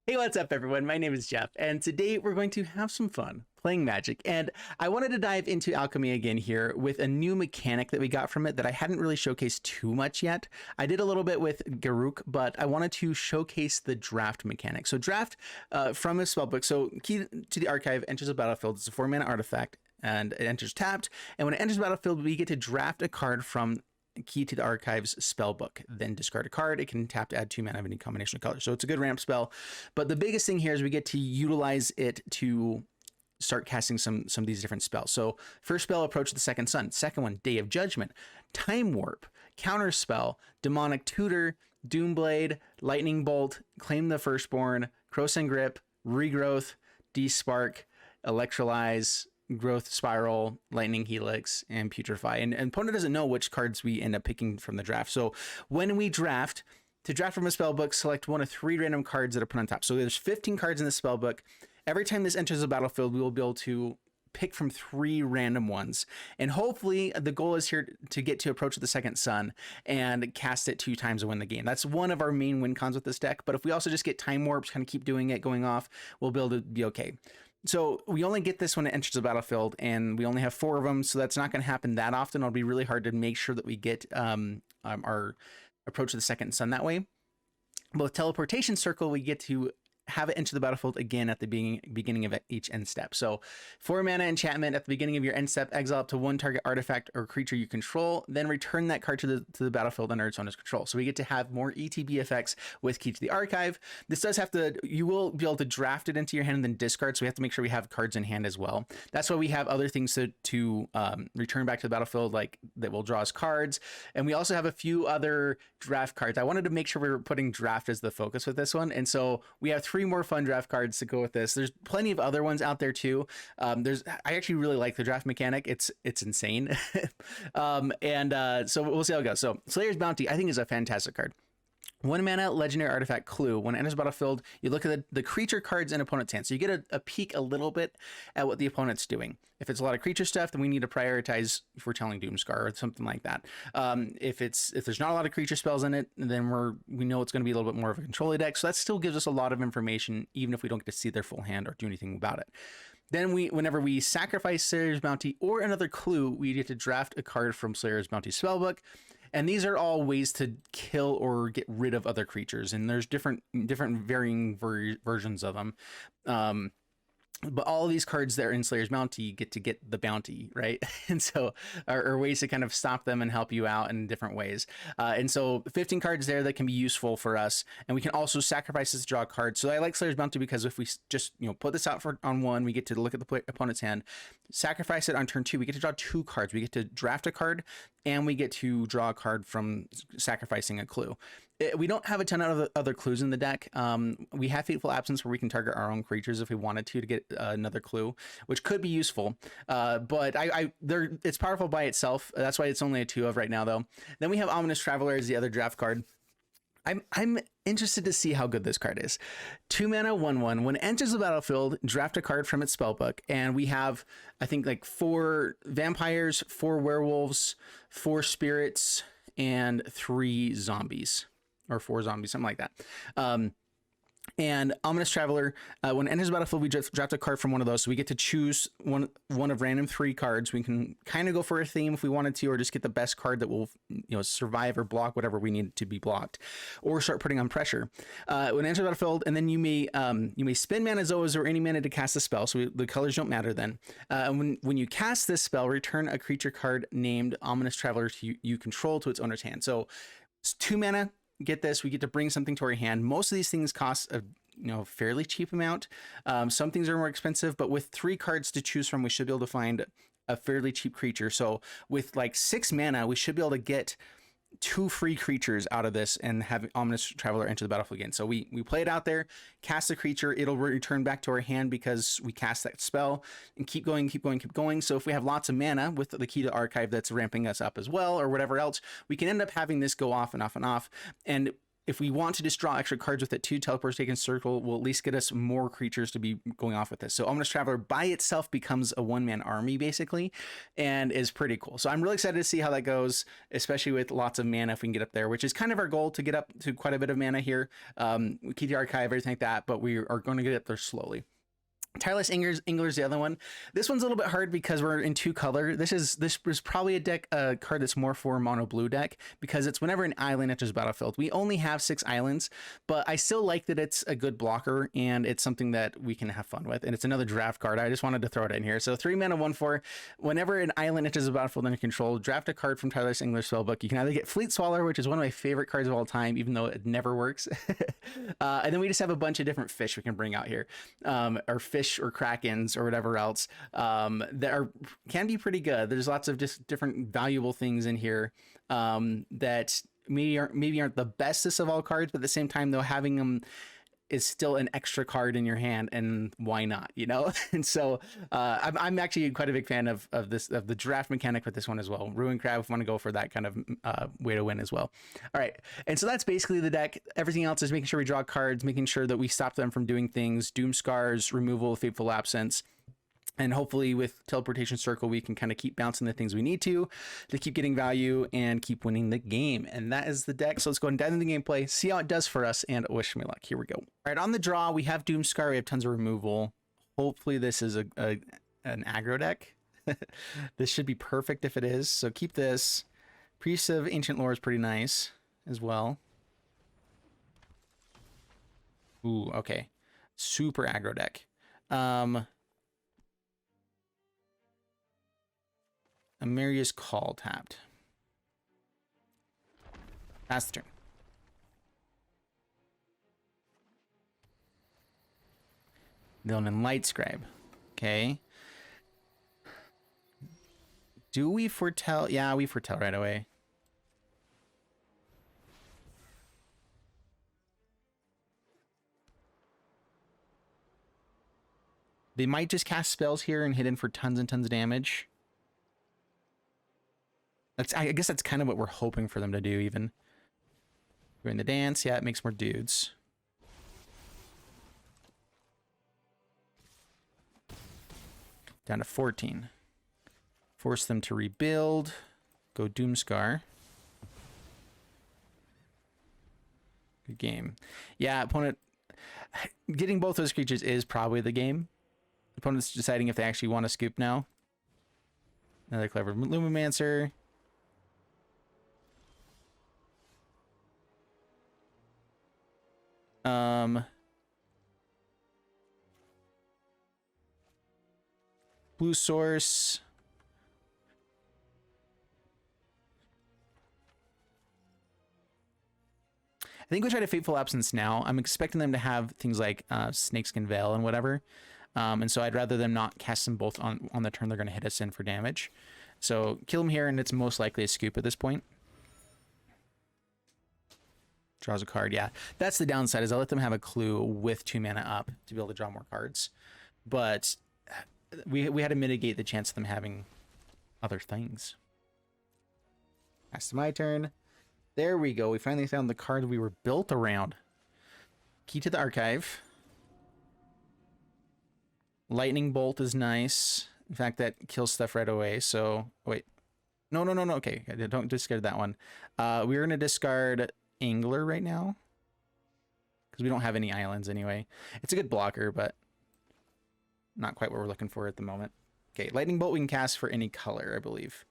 Hey, what's up, everyone? My name is Jeff, and today we're going to have some fun playing Magic. And I wanted to dive into Alchemy again here with a new mechanic that we got from it that I hadn't really showcased too much yet. I did a little bit with Garruk, but I wanted to showcase the draft mechanic. So draft from a spellbook. So key to the archive enters a battlefield. It's a 4-mana artifact, and it enters tapped. And when it enters the battlefield, we get to draft a card from Key to the Archive's spellbook, then discard a card. It can tap to add 2 mana of any combination of colors. So it's a good ramp spell. But the biggest thing here is we get to utilize it to start casting some of these different spells. So first spell, Approach the Second Sun. Second one, Day of Judgment, Time Warp, Counter Spell, Demonic Tutor, Doomblade, Lightning Bolt, Claim the Firstborn, Krosan Grip, Regrowth, Despark, Electrolyze, Growth Spiral, Lightning Helix, and Putrefy. And opponent doesn't know which cards we end up picking from the draft. So when we draft, to draft from a spellbook, select one of 3 random cards that are put on top. So there's 15 cards in the spellbook. Every time this enters the battlefield, we will be able to pick from 3 random ones. And hopefully the goal is here to get to Approach of the Second Sun and cast it 2 times to win the game. That's one of our main win cons with this deck. But if we also just get Time Warps, kind of keep doing it, going off, we'll be able to be okay. So we only get this when it enters the battlefield, and we only have 4 of them, so that's not going to happen that often. It'll be really hard to make sure that we get our Approach of the Second Sun that way. But with Teleportation Circle, we get to have it enter the battlefield again at the beginning of each end step. So 4 mana enchantment at the beginning of your end step, exile up to 1 target artifact or creature you control, then return that card to the battlefield under its owner's control. So we get to have more ETB effects with Key to the Archive. This does have to, you will be able to draft it into your hand and then discard. So we have to make sure we have cards in hand as well. That's why we have other things to return back to the battlefield, like that will draw us cards. And we also have a few other draft cards. I wanted to make sure we were putting draft as the focus with this one. And so we have 3 more fun draft cards to go with this. There's plenty of other ones out there too. I actually really like the draft mechanic. It's insane. So we'll see how it goes. So Slayer's Bounty, I think, is a fantastic card. 1 mana legendary artifact Clue. When it enters the battlefield, you look at the creature cards in opponent's hand. So you get a peek a little bit at what the opponent's doing. If it's a lot of creature stuff, then we need to prioritize if we're telling Doomskar or something like that. If there's not a lot of creature spells in it, then we know it's going to be a little bit more of a control deck. So that still gives us a lot of information, even if we don't get to see their full hand or do anything about it. Then whenever we sacrifice Slayer's Bounty or another Clue, we get to draft a card from Slayer's Bounty spellbook. And these are all ways to kill or get rid of other creatures. And there's different varying versions of them. But all of these cards that are in Slayer's Bounty get the bounty, right? And so are ways to kind of stop them and help you out in different ways. And so 15 cards there that can be useful for us. And we can also sacrifice this to draw a card. So I like Slayer's Bounty because if we just put this out on 1, we get to look at the opponent's hand, sacrifice it on turn 2, we get to draw 2 cards. We get to draft a card, and we get to draw a card from sacrificing a Clue. We don't have a ton of other clues in the deck. We have Fateful Absence where we can target our own creatures if we wanted to get another clue, which could be useful. But it's powerful by itself. That's why it's only a 2 of right now, though. Then we have Ominous Traveler as the other draft card. I'm interested to see how good this card is. 2 mana, 1/1. When it enters the battlefield, draft a card from its spellbook, and we have, I think, like 4 vampires, 4 werewolves, 4 spirits, and 3 zombies. Or 4 zombies, something like that. And Ominous Traveler, when it enters the battlefield, we draft a card from one of those. So we get to choose one of random 3 cards. We can kind of go for a theme if we wanted to, or just get the best card that will survive or block whatever we need to be blocked, or start putting on pressure. When it enters the battlefield, and then you may spend mana Zoas or any mana to cast a spell. So the colors don't matter then. When you cast this spell, return a creature card named Ominous Traveler you control to its owner's hand. So it's 2 mana. Get this, we get to bring something to our hand. Most of these things cost a fairly cheap amount. Some things are more expensive, but with 3 cards to choose from, we should be able to find a fairly cheap creature. So with like 6 mana, we should be able to get 2 free creatures out of this and have Ominous Traveler enter the battlefield again. So we play it out there, cast a creature, it'll return back to our hand because we cast that spell, and keep going. So if we have lots of mana with the Key to Archive that's ramping us up as well, or whatever else, we can end up having this go off and off and off. And if we want to just draw extra cards with it too, Teleportation Circle will at least get us more creatures to be going off with this. So Ominous Traveler by itself becomes a one-man army basically, and is pretty cool. So I'm really excited to see how that goes, especially with lots of mana if we can get up there, which is kind of our goal, to get up to quite a bit of mana here. We keep the archive, everything like that, but we are going to get up there slowly. Tireless Angler is the other one. This one's a little bit hard because we're in 2-color. This is probably a card that's more for a mono blue deck, because it's whenever an island enters the battlefield. We only have 6 islands, but I still like that it's a good blocker and it's something that we can have fun with. And it's another draft card. I just wanted to throw it in here. So 3 mana, 1/4. Whenever an island enters the battlefield under control, draft a card from Tireless Angler spellbook. You can either get Fleet Swallower, which is one of my favorite cards of all time, even though it never works. And then we just have a bunch of different fish we can bring out here, or fish or krakens or whatever else, that can be pretty good. There's lots of just different valuable things in here that maybe aren't the bestest of all cards, but at the same time though, having them is still an extra card in your hand, and why not, you know? And so I'm actually quite a big fan of the draft mechanic with this one as well. Ruin Crab, if you want to go for that kind of way to win as well. All right, and so that's basically the deck. Everything else is making sure we draw cards, making sure that we stop them from doing things. Doomskar's removal, Fateful Absence. And hopefully with Teleportation Circle, we can kind of keep bouncing the things we need to keep getting value and keep winning the game. And that is the deck. So let's go and dive into the gameplay, see how it does for us, and wish me luck. Here we go. All right, on the draw, we have Doomskar. We have tons of removal. Hopefully this is an aggro deck. This should be perfect if it is. So keep this. Priest of Ancient Lore is pretty nice as well. Ooh, okay. Super aggro deck. Emeria's Call tapped. Pass the turn. Villain Light Scribe. Okay. Do we foretell? Yeah, we foretell right away. They might just cast spells here and hit in for tons and tons of damage. I guess that's kind of what we're hoping for them to do, even. Doing the dance, yeah, it makes more dudes. Down to 14. Force them to rebuild. Go Doomskar. Good game. Yeah, opponent... Getting both those creatures is probably the game. Opponent's deciding if they actually want to scoop now. Another clever Lumimancer. Blue source. I think we'll try to Fateful Absence now. I'm expecting them to have things like Snakeskin Veil and whatever. And so I'd rather them not cast them both on the turn they're going to hit us in for damage. So kill them here, and it's most likely a scoop at this point. Draws a card, yeah. That's the downside, is I'll let them have a clue with 2 mana up to be able to draw more cards. But we had to mitigate the chance of them having other things. That's my turn. There we go. We finally found the card we were built around. Key to the archive. Lightning Bolt is nice. In fact, that kills stuff right away. So, wait. No. Okay, don't discard that one. We're going to discard Angler right now, because we don't have any islands anyway. It's a good blocker, but not quite what we're looking for at the moment. Okay, Lightning Bolt we can cast for any color, I believe.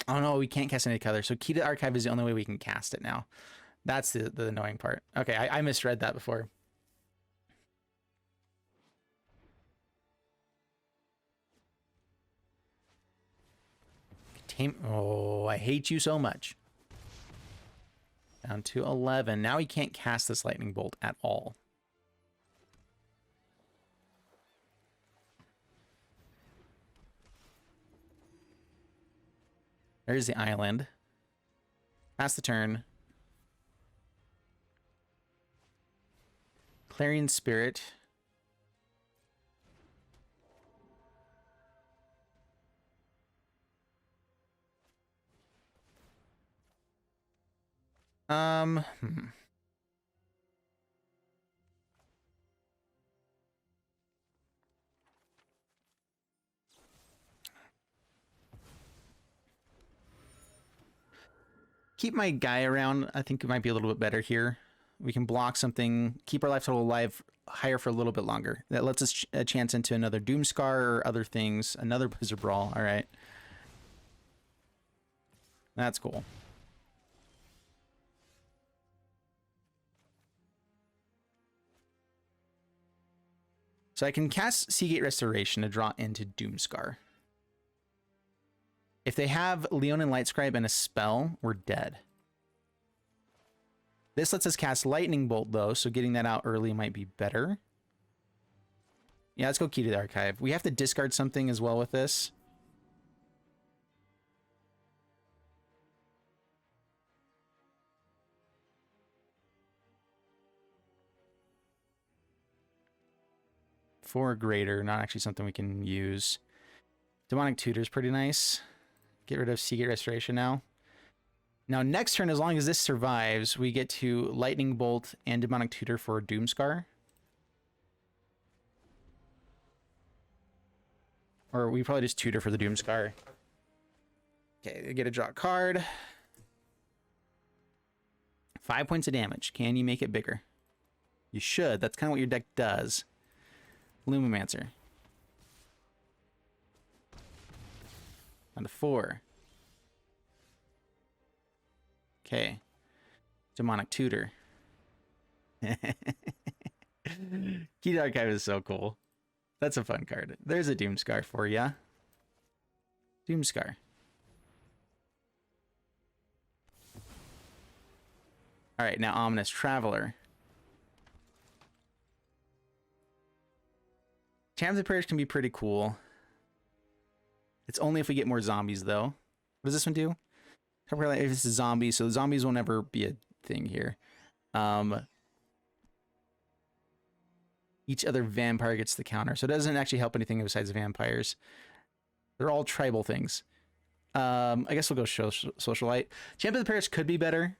Oh no, we can't cast any color. So Key to Archive is the only way we can cast it now. That's the annoying part. Okay, I misread that before. Oh, I hate you so much. Down to 11. Now he can't cast this Lightning Bolt at all. There's the island. Pass the turn. Clarion Spirit. Hmm. Keep my guy around. I think it might be a little bit better here. We can block something, keep our life total alive higher for a little bit longer. That lets us a chance into another Doomskar or other things. Another Blizzard Brawl. All right. That's cool. So I can cast Seagate Restoration to draw into Doomskar. If they have Leonin Lightscribe and a spell, we're dead. This lets us cast Lightning Bolt, though, so getting that out early might be better. Yeah, let's go Key to the Archive. We have to discard something as well with this. For a greater, not actually something we can use. Demonic Tutor's pretty nice. Get rid of Seagate Restoration now. Now, next turn, as long as this survives, we get to Lightning Bolt and Demonic Tutor for Doomskar. Or we probably just Tutor for the Doomskar. Okay, get a draw card. 5 points of damage. Can you make it bigger? You should. That's kind of what your deck does. Lumimancer. Down to 4. Okay. Demonic Tutor. Key to Archive is so cool. That's a fun card. There's a Doomskar for ya. Doomskar. Alright, now Ominous Traveler. Champs of Prayers can be pretty cool. It's only if we get more zombies, though. What does this one do? If it's a zombie, so the zombies will never be a thing here. Each other vampire gets the counter, so it doesn't actually help anything besides vampires. They're all tribal things. I guess we'll go Socialite. Champ of the Parish could be better.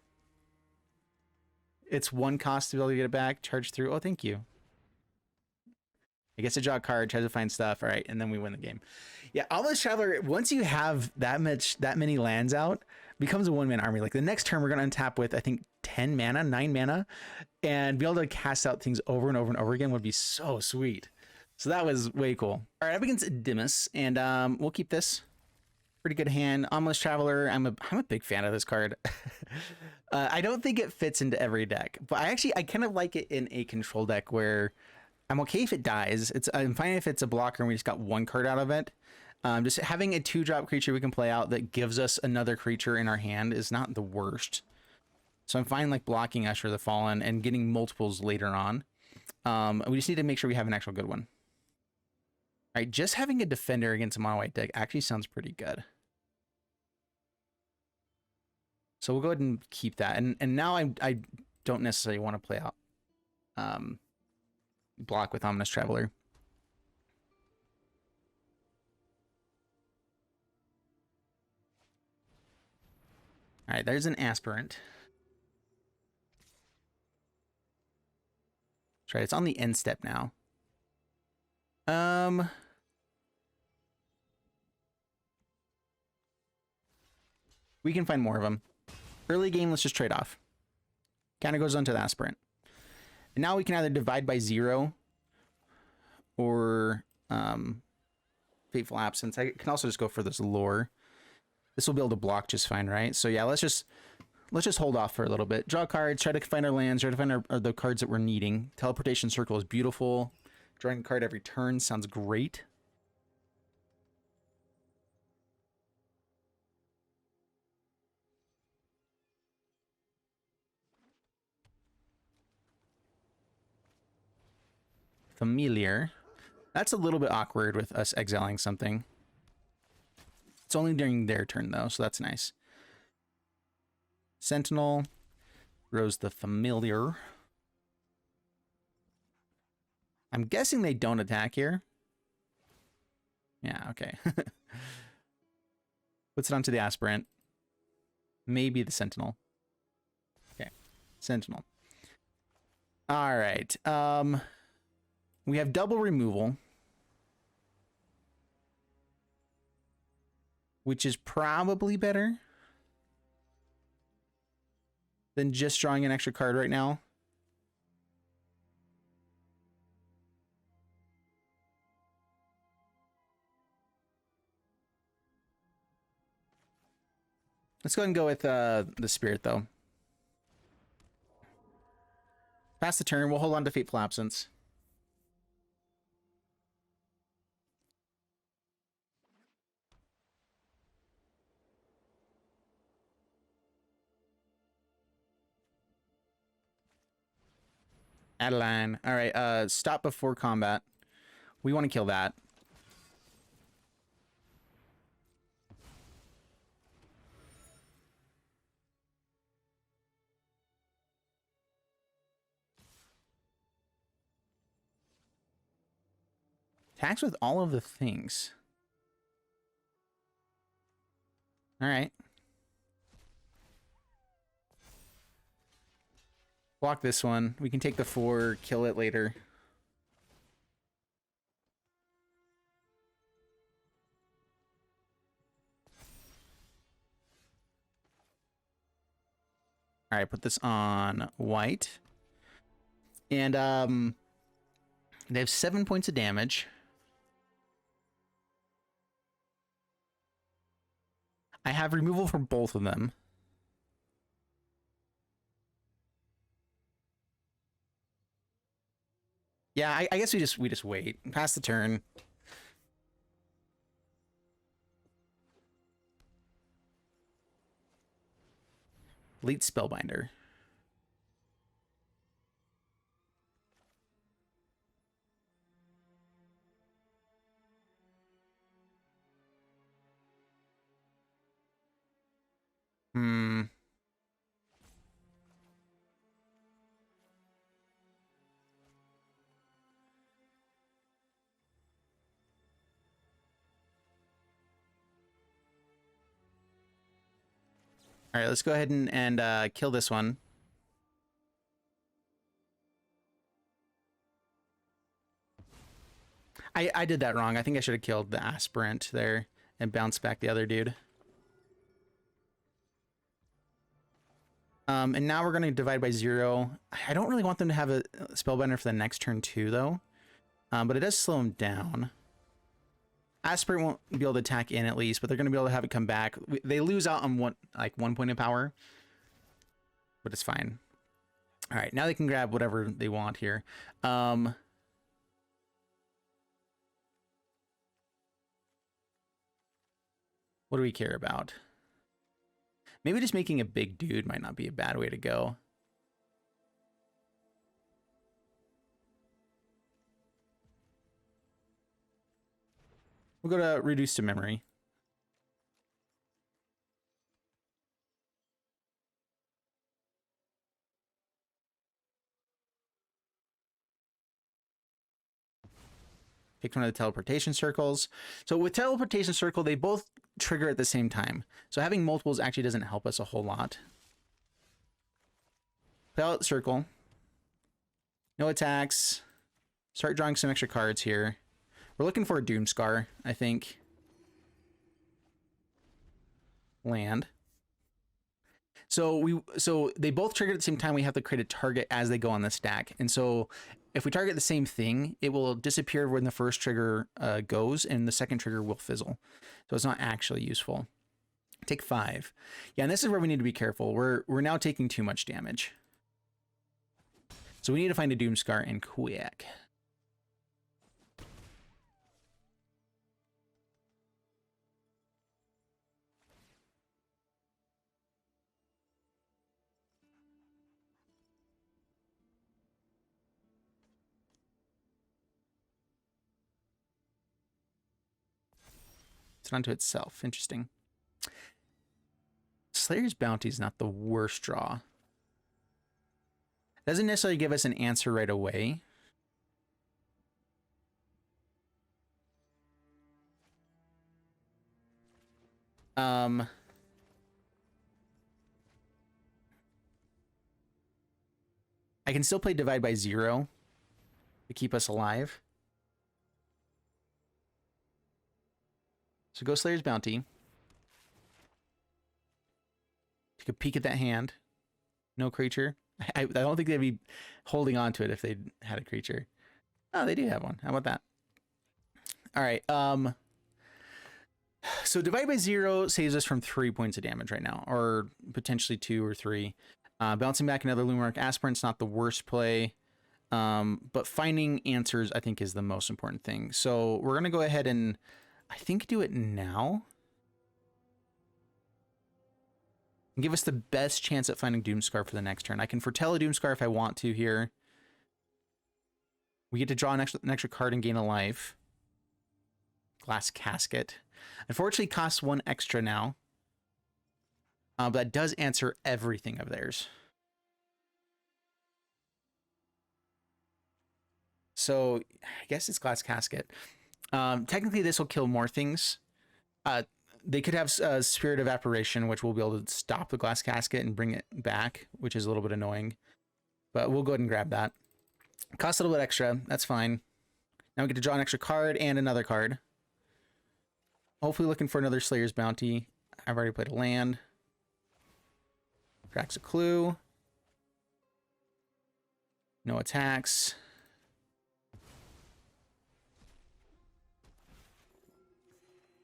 It's 1 cost to be able to get it back. Charge through. Oh, thank you. I guess a draw card, tries to find stuff. All right, and then we win the game. Yeah, Almost Traveler, once you have that many lands out, becomes a one-man army. Like the next turn, we're going to untap with, I think, 9 mana, and be able to cast out things over and over and over again would be so sweet. So that was way cool. All right, up against Dimas, and we'll keep this. Pretty good hand. Almost Traveler, I'm a big fan of this card. I don't think it fits into every deck, but I kind of like it in a control deck where I'm okay if it dies. I'm fine if it's a blocker and we just got 1 card out of it. Just having a 2-drop creature we can play out that gives us another creature in our hand is not the worst. So I'm fine like blocking Usher the Fallen and getting multiples later on. We just need to make sure we have an actual good one. All right, just having a defender against a mono white deck actually sounds pretty good. So we'll go ahead and keep that. And now I don't necessarily want to play out block with Ominous Traveler. All right, there's an Aspirant. That's right, it's on the end step now. We can find more of them. Early game, let's just trade off. Kind of goes on to the Aspirant. And now we can either divide by 0 or Fateful Absence. I can also just go for this Lore. This will be able to block just fine, right? So yeah, let's just hold off for a little bit. Draw cards, try to find our lands, try to find the cards that we're needing. Teleportation Circle is beautiful. Drawing a card every turn sounds great. Familiar. That's a little bit awkward with us exiling something. It's only during their turn, though, so that's nice. Sentinel. Rose the Familiar. I'm guessing they don't attack here. Yeah, okay. Puts it onto the Aspirant. Maybe the Sentinel. Okay. Sentinel. All right. We have double removal, which is probably better than just drawing an extra card right now. Let's go ahead and go with the Spirit, though. Pass the turn. We'll hold on to Fateful Absence. Adeline. All right. Stop before combat. We want to kill that. Attacks with all of the things. All right. Block this one. We can take the 4, kill it later. All right, put this on white. And they have 7 points of damage. I have removal for both of them. Yeah, I guess we just wait. Pass the turn. Elite Spellbinder. Hmm. All right, let's go ahead and kill this one. I did that wrong. I think I should have killed the Aspirant there and bounced back the other dude. And now we're going to divide by 0. I don't really want them to have a Spellbinder for the next turn too, though. But it does slow them down. Aspirant won't be able to attack in at least, but they're going to be able to have it come back. They lose out on 1 point of power, but it's fine. All right, now they can grab whatever they want here. What do we care about? Maybe just making a big dude might not be a bad way to go. We'll go to Reduce to Memory. Pick one of the Teleportation Circles. So with Teleportation Circle, they both trigger at the same time. So having multiples actually doesn't help us a whole lot. Play out Circle. No attacks. Start drawing some extra cards here. We're looking for a Doomskar, I think. Land. So they both trigger at the same time. We have to create a target as they go on the stack. And so if we target the same thing, it will disappear when the first trigger goes, and the second trigger will fizzle. So it's not actually useful. Take 5. Yeah, and this is where we need to be careful. We're now taking too much damage. So we need to find a Doomskar and quick. It's onto itself. Interesting. Slayer's Bounty is not the worst draw. Doesn't necessarily give us an answer right away. I can still play Divide by Zero to keep us alive. So go Slayer's Bounty. Take a peek at that hand. No creature. I don't think they'd be holding on to it if they had a creature. Oh, they do have one. How about that? All right. So Divide by Zero saves us from 3 points of damage right now, or potentially 2 or 3. Bouncing back another Luminarch Aspirant's not the worst play, but finding answers I think is the most important thing. So we're gonna go ahead and I think do it now. And give us the best chance at finding Doomskar for the next turn. I can foretell a Doomskar if I want to here. We get to draw an extra card and gain a life. Glass Casket. Unfortunately, costs 1 extra now. But that does answer everything of theirs. So, I guess it's Glass Casket. Technically, this will kill more things. They could have Spirit of Apparition, which will be able to stop the Glass Casket and bring it back, which is a little bit annoying. But we'll go ahead and grab that. Costs a little bit extra. That's fine. Now we get to draw an extra card and another card. Hopefully looking for another Slayer's Bounty. I've already played a land. Cracks a Clue. No attacks.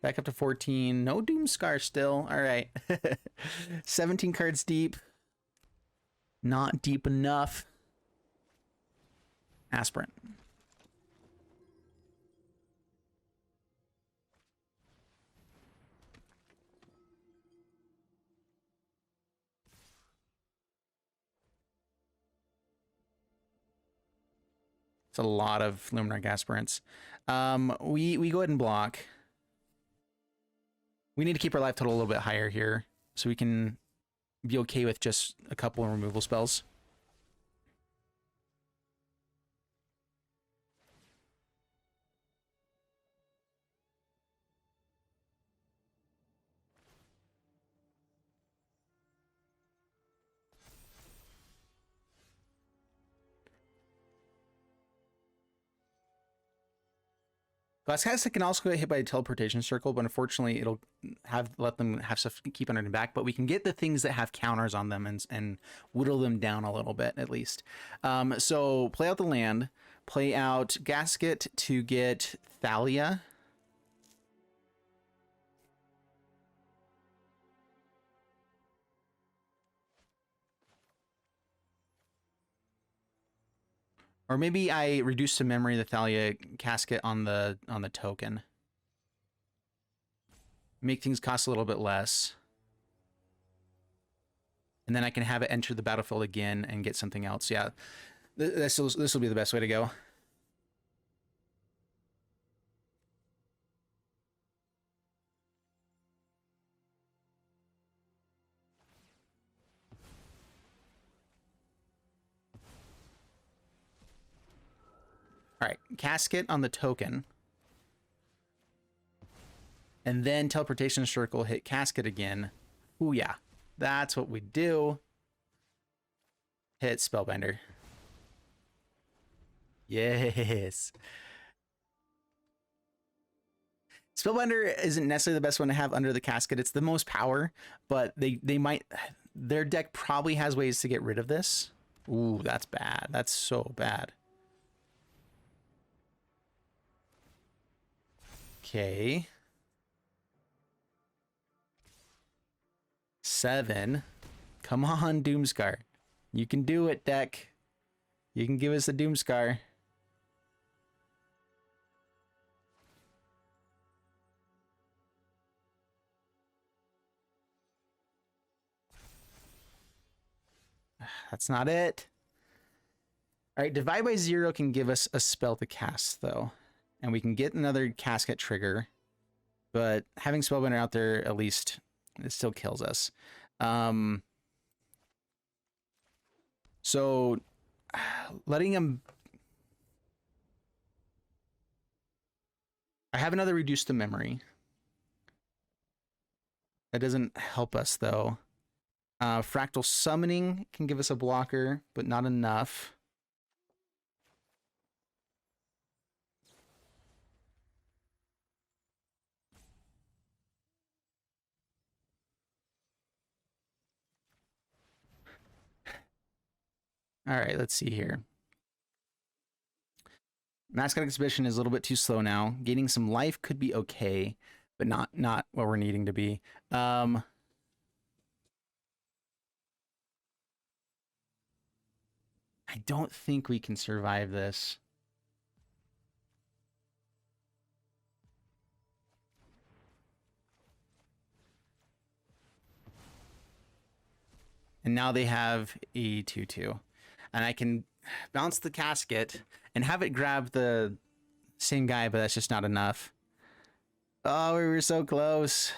Back up to 14. No Doomskar still. All right. 17 cards deep. Not deep enough. Aspirant. It's a lot of Luminarch Aspirants. We go ahead and block. We need to keep our life total a little bit higher here so we can be okay with just a couple of removal spells. Glass Casket can also get hit by a Teleportation Circle, but unfortunately it'll let them have stuff to keep under their back, but we can get the things that have counters on them and whittle them down a little bit at least. So play out the land, play out Gasket to get Thalia. Or maybe I reduce to memory the Thalia Casket on the token. Make things cost a little bit less. And then I can have it enter the battlefield again and get something else. Yeah, this will be the best way to go. All right, Casket on the token. And then Teleportation Circle, hit Casket again. Ooh, yeah. That's what we do. Hit Spellbinder. Yes. Spellbinder isn't necessarily the best one to have under the Casket. It's the most power, but they might... Their deck probably has ways to get rid of this. Ooh, that's bad. That's so bad. Okay. 7. Come on, Doomskar. You can do it, deck. You can give us a Doomskar. That's not it. All right, Divide by Zero can give us a spell to cast, though. And we can get another Casket trigger. But having Spellbinder out there, at least, it still kills us. So, letting him... I have another Reduce to Memory. That doesn't help us, though. Fractal Summoning can give us a blocker, but not enough. All right, let's see here. Mascot Exhibition is a little bit too slow now. Gaining some life could be okay, but not what we're needing to be. I don't think we can survive this. And now they have a 2/2. And I can bounce the casket and have it grab the same guy, but that's just not enough. Oh, we were so close.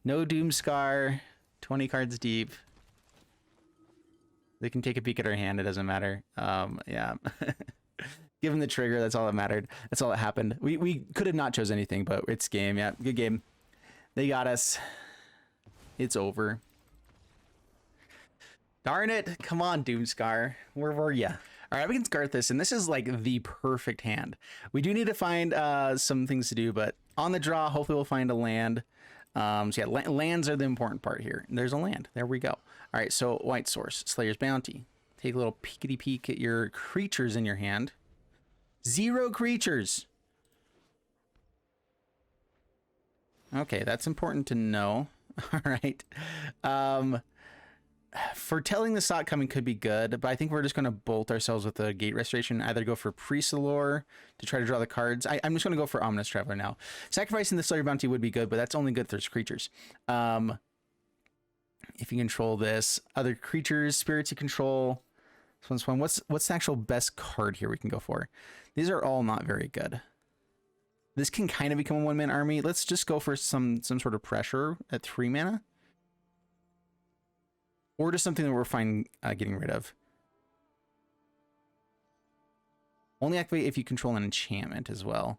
No Doomskar, 20 cards deep. They can take a peek at our hand, it doesn't matter. Yeah. Give them the trigger, that's all that mattered. That's all that happened. We could have not chose anything, but it's game. Yeah, good game. They got us. It's over. Darn it. Come on, Doomskar. Where were ya? All right, we can guard this, and this is like the perfect hand. We do need to find some things to do, but on the draw, hopefully we'll find a land. So yeah, lands are the important part here. There's a land. There we go. All right, so White Source, Slayer's Bounty. Take a little peekity peek at your creatures in your hand. 0 creatures. Okay, that's important to know. All right. Foretelling the Sock coming could be good, but I think we're just going to bolt ourselves with the Gate Restoration. Either go for Priest Allure to try to draw the cards. I'm just going to go for Ominous Traveler now. Sacrificing the Slayer Bounty would be good, but that's only good if there's creatures. If you control this, other creatures, spirits you control. This one's fun. What's the actual best card here we can go for? These are all not very good. This can kind of become a one-man army. Let's just go for some sort of pressure at 3 mana. Or just something that we're fine getting rid of. Only activate if you control an enchantment as well.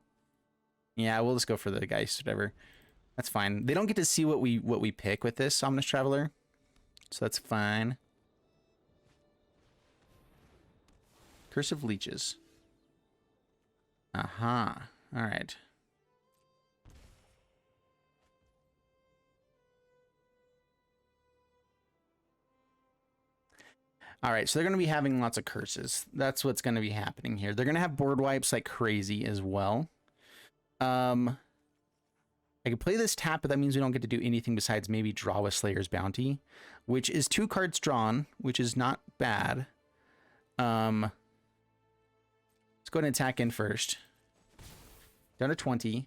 Yeah, we'll just go for the Geist, whatever. That's fine. They don't get to see what we pick with this Ominous Traveler. So that's fine. Curse of Leeches. Aha. Alright. All right, so they're going to be having lots of curses. That's what's going to be happening here. They're going to have board wipes like crazy as well. I can play this tap, but that means we don't get to do anything besides maybe draw a Slayer's Bounty, which is 2 cards drawn, which is not bad. Let's go ahead and attack in first. Down to 20.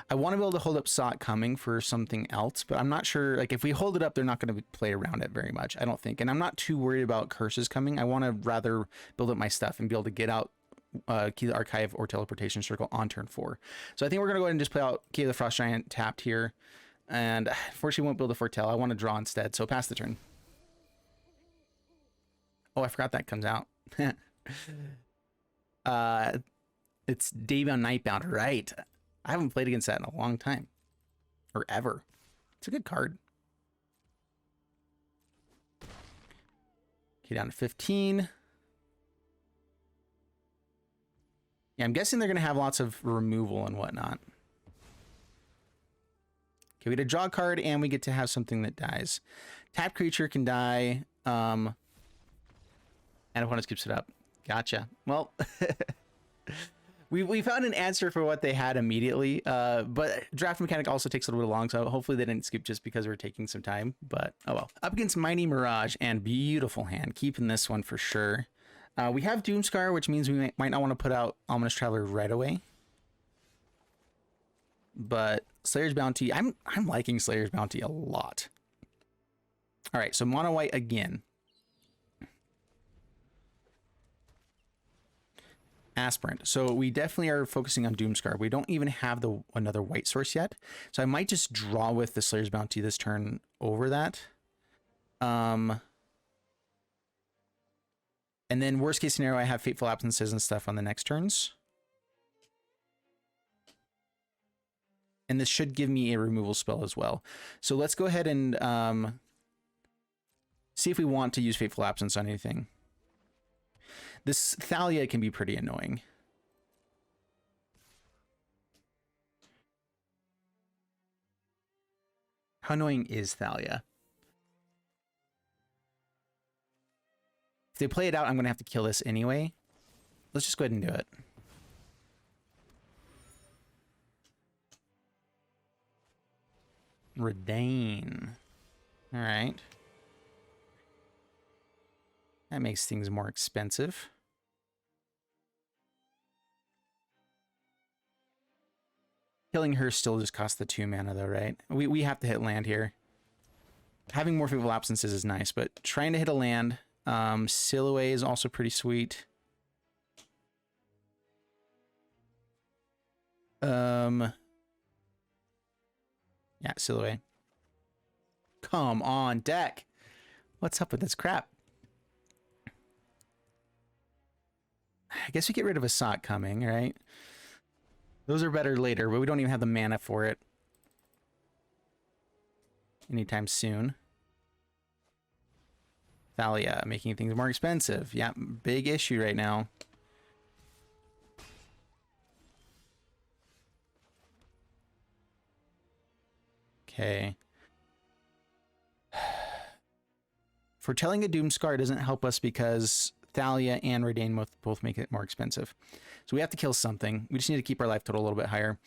I want to be able to hold up Saw It Coming for something else, but I'm not sure. Like, if we hold it up, they're not going to play around it very much, I don't think. And I'm not too worried about curses coming. I want to rather build up my stuff and be able to get out Key of the Archive or Teleportation Circle on turn 4. So I think we're going to go ahead and just play out Key of the Frost Giant tapped here. And unfortunately, we won't be able to foretell. I want to draw instead, so pass the turn. Oh, I forgot that comes out. It's Daybound Nightbound, right? I haven't played against that in a long time. Or ever. It's a good card. Okay, down to 15. Yeah, I'm guessing they're going to have lots of removal and whatnot. Okay, we get a draw card and we get to have something that dies. Tap creature can die. And opponent skips it up. Gotcha. Well... We found an answer for what they had immediately, but draft mechanic also takes a little bit long, so hopefully they didn't skip just because we're taking some time, but oh well. Up against Mighty Mirage and beautiful hand, keeping this one for sure. We have Doomskar, which means we might not want to put out Ominous Traveler right away. But Slayer's Bounty, I'm liking Slayer's Bounty a lot. All right, so mono white again. Aspirant. So we definitely are focusing on Doomskar. We don't even have another white source yet. So I might just draw with the Slayer's Bounty this turn over that. And then worst case scenario, I have Fateful Absences and stuff on the next turns. And this should give me a removal spell as well. So let's go ahead and see if we want to use Fateful Absence on anything. This Thalia can be pretty annoying. How annoying is Thalia? If they play it out, I'm going to have to kill this anyway. Let's just go ahead and do it. Redain. All right. That makes things more expensive. Killing her still just costs the 2 mana though, right? We have to hit land here. Having more Fateful Absences is nice, but trying to hit a land. Silhouette is also pretty sweet. Yeah, Silhouette. Come on, deck. What's up with this crap? I guess we get rid of a Sock coming, right? Those are better later, but we don't even have the mana for it anytime soon. Thalia, making things more expensive. Yeah, big issue right now. Okay. Foretelling a Doomskar doesn't help us because Thalia and Redain both make it more expensive. So we have to kill something. We just need to keep our life total a little bit higher.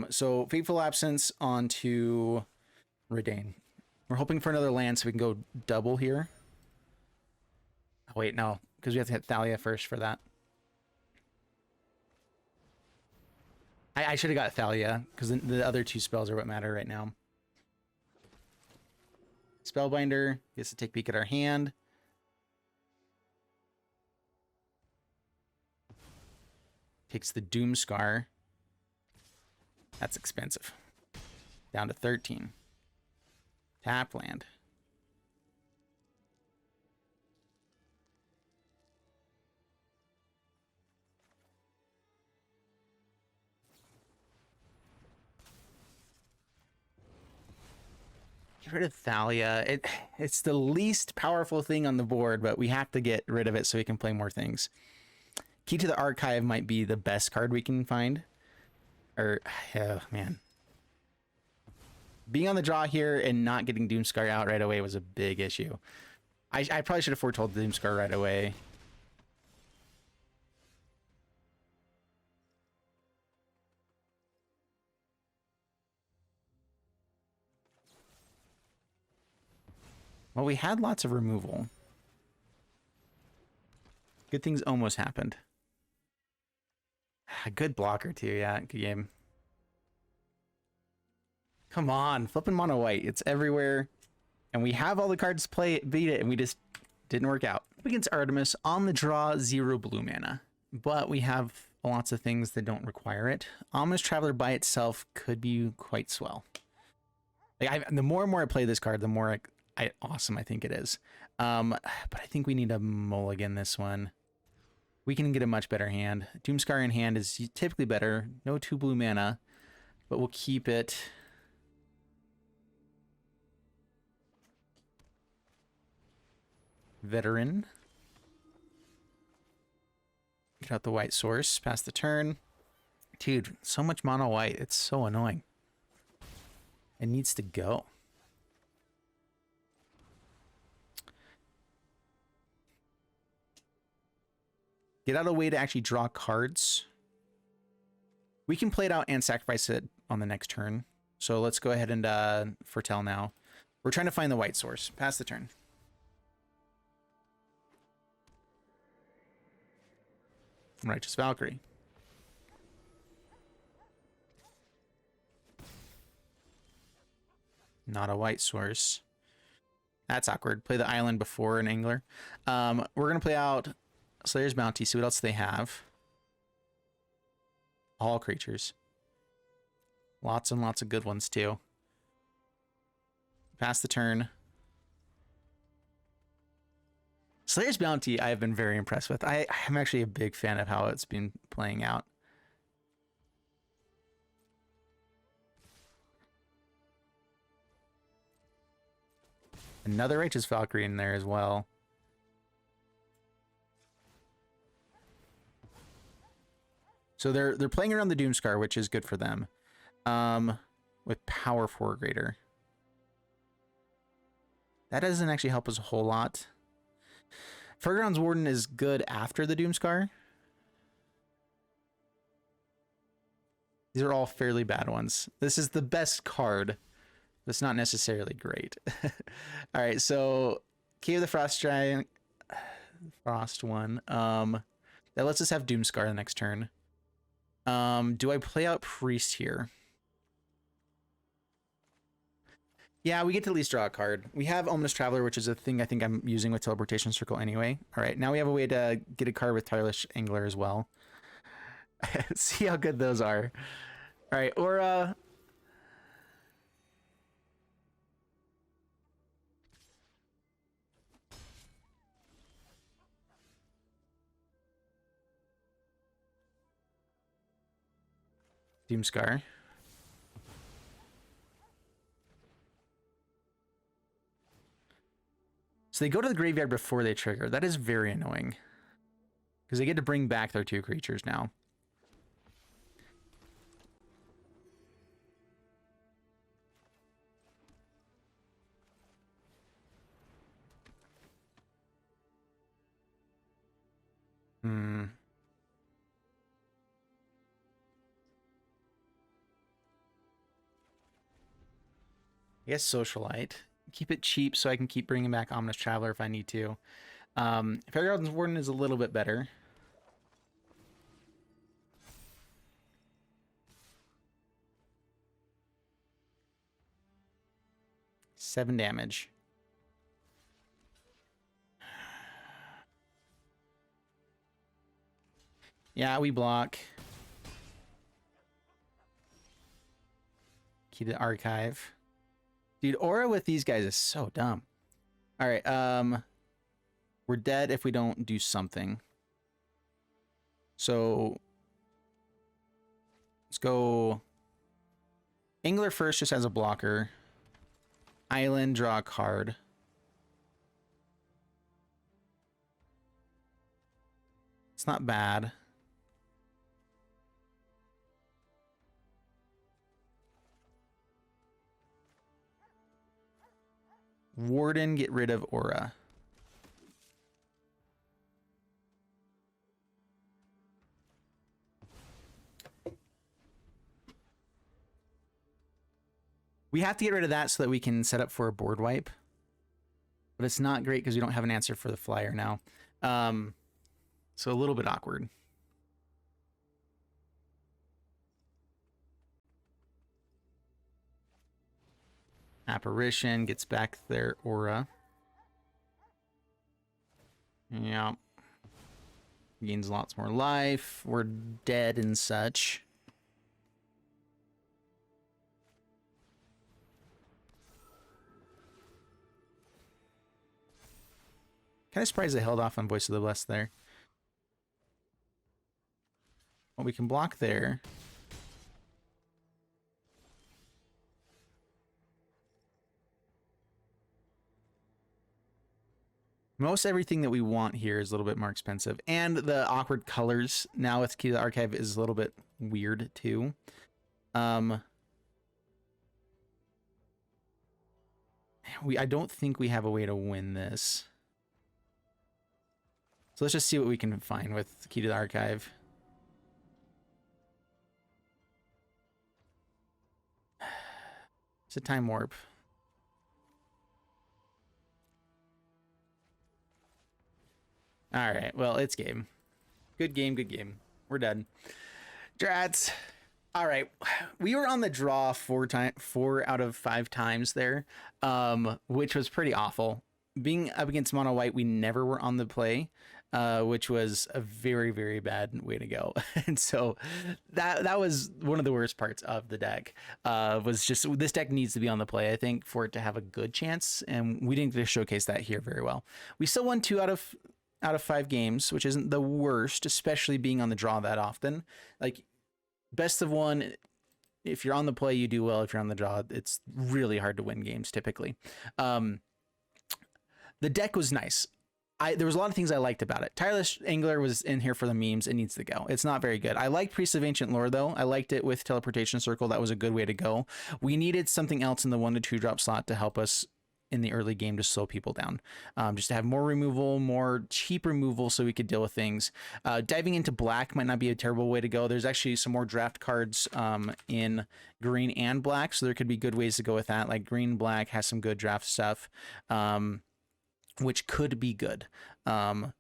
So Fateful Absence onto Redain. We're hoping for another land so we can go double here. Oh, wait, no, because we have to hit Thalia first for that. I should have got Thalia because the other 2 spells are what matter right now. Spellbinder gets to take a peek at our hand. Takes the Doomskar. That's expensive. Down to 13. Tap land. Get rid of Thalia. It's the least powerful thing on the board, but we have to get rid of it so we can play more things. Key to the Archive might be the best card we can find. Oh, man. Being on the draw here and not getting Doomskar out right away was a big issue. I probably should have foretold Doomskar right away. Well, we had lots of removal. Good things almost happened. A good blocker too, yeah, good game. Come on, flipping mono white. It's everywhere. And we have all the cards to beat it, and we just didn't work out. Against Artemis, on the draw, 0 blue mana. But we have lots of things that don't require it. Ominous Traveler by itself could be quite swell. Like the more and more I play this card, the more awesome I think it is. But I think we need a mulligan this one. We can get a much better hand. Doomskar in hand is typically better. No 2 blue mana, but we'll keep it. Veteran. Get out the white source. Pass the turn. Dude, so much mono white. It's so annoying. It needs to go. Get out of the way to actually draw cards. We can play it out and sacrifice it on the next turn. So let's go ahead and foretell now. We're trying to find the white source. Pass the turn. Righteous Valkyrie. Not a white source. That's awkward. Play the island before an angler. We're going to play out Slayer's Bounty. See what else they have. All creatures. Lots and lots of good ones too. Pass the turn. Slayer's Bounty I have been very impressed with. I'm actually a big fan of how it's been playing out. Another Righteous Valkyrie in there as well. So they're playing around the Doomskar, which is good for them. With Power 4 greater. That doesn't actually help us a whole lot. Fairgrounds Warden is good after the Doomskar. These are all fairly bad ones. This is the best card. But it's not necessarily great. All right, so Key of the Frost Giant, Frost one. That lets us have Doomskar the next turn. Do I play out Priest here? Yeah, we get to at least draw a card. We have Ominous Traveler, which is a thing I think I'm using with Teleportation Circle anyway. All right, now we have a way to get a card with Tireless Angler as well. See how good those are. All right, Aura. Doomskar. So they go to the graveyard before they trigger. That is very annoying. Because they get to bring back their 2 creatures now. I guess Socialite. Keep it cheap so I can keep bringing back Ominous Traveler if I need to. Fairgrounds Warden is a little bit better. Seven damage. Yeah, we block. Key to Archive. Dude, Aura with these guys is so dumb. All right, we're dead if we don't do something. So let's go Angler first, just as a blocker. Island, draw a card. It's not bad. Warden, get rid of Aura. We have to get rid of that so that we can set up for a board wipe. But it's not great because we don't have an answer for the flyer now. So a little bit awkward. Apparition gets back their Aura. Yeah. Gains lots more life. We're dead and such. Kind of surprised they held off on Voice of the Blessed there. Well, we can block there. Most everything that we want here is a little bit more expensive. And the awkward colors now with Key to the Archive is a little bit weird too. I don't think we have a way to win this. So let's just see what we can find with Key to the Archive. It's a time warp. All right, well, it's game. Good game, good game. We're done. Drats. All right, we were on the draw 4 out of 5 times there, which was pretty awful. Being up against mono white, we never were on the play, which was a very, very bad way to go. And so that was one of the worst parts of the deck. Was just this deck needs to be on the play, I think, for it to have a good chance, and we didn't get to showcase that here very well. We still won 2 out of 5 games, which isn't the worst, especially being on the draw that often. Like, best of 1, if you're on the play, you do well. If you're on the draw, it's really hard to win games typically. The deck was nice. There was a lot of things I liked about it. Tireless Angler was in here for the memes. It needs to go. It's not very good. I liked Priest of Ancient Lore, though. I liked it with Teleportation Circle. That was a good way to go. We needed something else in the 1 to 2 drop slot to help us in the early game to slow people down. Just to have more removal, more cheap removal so we could deal with things. Diving into black might not be a terrible way to go. There's actually some more draft cards in green and black, so there could be good ways to go with that. Like green, black has some good draft stuff. Which could be good. And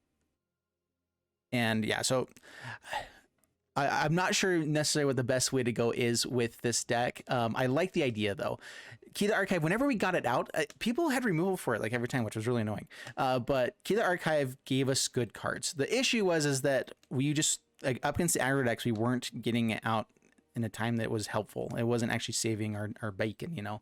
yeah, so I'm not sure necessarily what the best way to go is with this deck. I like the idea though. Key to the Archive, whenever we got it out, people had removal for it like every time, which was really annoying. But Key to the Archive gave us good cards. The issue is that we just, like, up against the aggro decks, we weren't getting it out in a time that was helpful. It wasn't actually saving our bacon, you know?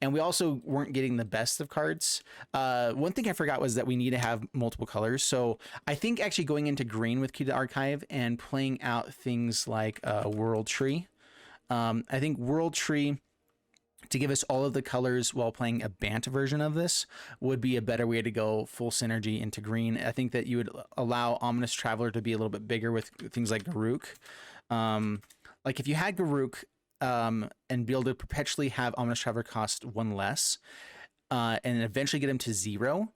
And we also weren't getting the best of cards. One thing I forgot was that we need to have multiple colors. So I think actually going into green with Key to the Archive and playing out things like World Tree. I think World Tree, to give us all of the colors while playing a Bant version of this, would be a better way to go full synergy into green. I think that you would allow Ominous Traveler to be a little bit bigger with things like Garruk. Like if you had Garruk and be able to perpetually have Ominous Traveler cost 1 less and eventually get him to 0,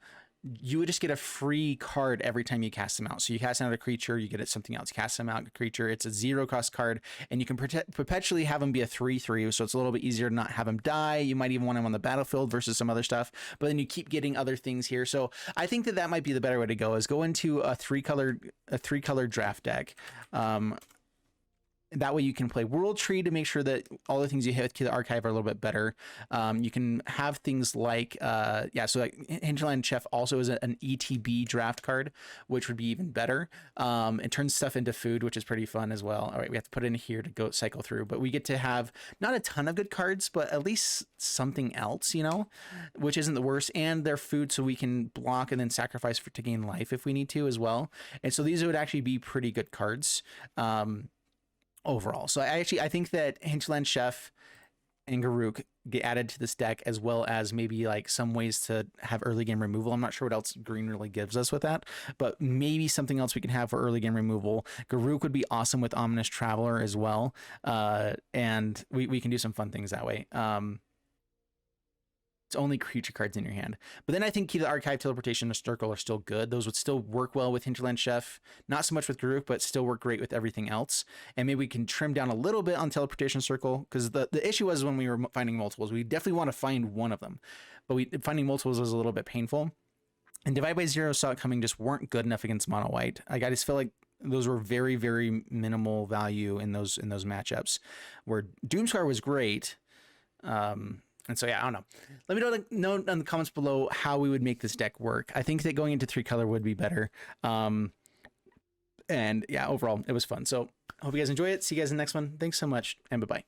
you would just get a free card every time you cast him out. So you cast out a creature, you get it something else. You cast him out a creature, it's a 0 cost card, and you can perpetually have him be a 3/3, so it's a little bit easier to not have him die. You might even want him on the battlefield versus some other stuff, but then you keep getting other things here. So I think that might be the better way to go, is go into a 3-color draft deck. That way you can play World Tree to make sure that all the things you hit with Key to the Archive are a little bit better. You can have things like, so like Hinterland Chef also is an ETB draft card, which would be even better. It turns stuff into food, which is pretty fun as well. All right, we have to put it in here to go cycle through, but we get to have not a ton of good cards, but at least something else, you know, which isn't the worst. And they're food, so we can block and then sacrifice to gain life if we need to as well. And so these would actually be pretty good cards. Overall. So I think that Hinterland Chef and Garruk get added to this deck, as well as maybe like some ways to have early game removal. I'm not sure what else green really gives us with that, but maybe something else we can have for early game removal. Garruk would be awesome with Ominous Traveler as well. And we can do some fun things that way. It's only creature cards in your hand. But then I think Key to the Archive, Teleportation Circle are still good. Those would still work well with Hinterland Chef. Not so much with Garruk, but still work great with everything else. And maybe we can trim down a little bit on Teleportation Circle, because the issue was when we were finding multiples, we definitely want to find one of them. But finding multiples was a little bit painful. And Divide by Zero saw it coming, just weren't good enough against Mono White. I just feel like those were very, very minimal value in those matchups, where Doomskar was great. And so, yeah, I don't know. Let me know in the comments below how we would make this deck work. I think that going into 3-color would be better. And yeah, overall, it was fun. So hope you guys enjoy it. See you guys in the next one. Thanks so much, and bye-bye.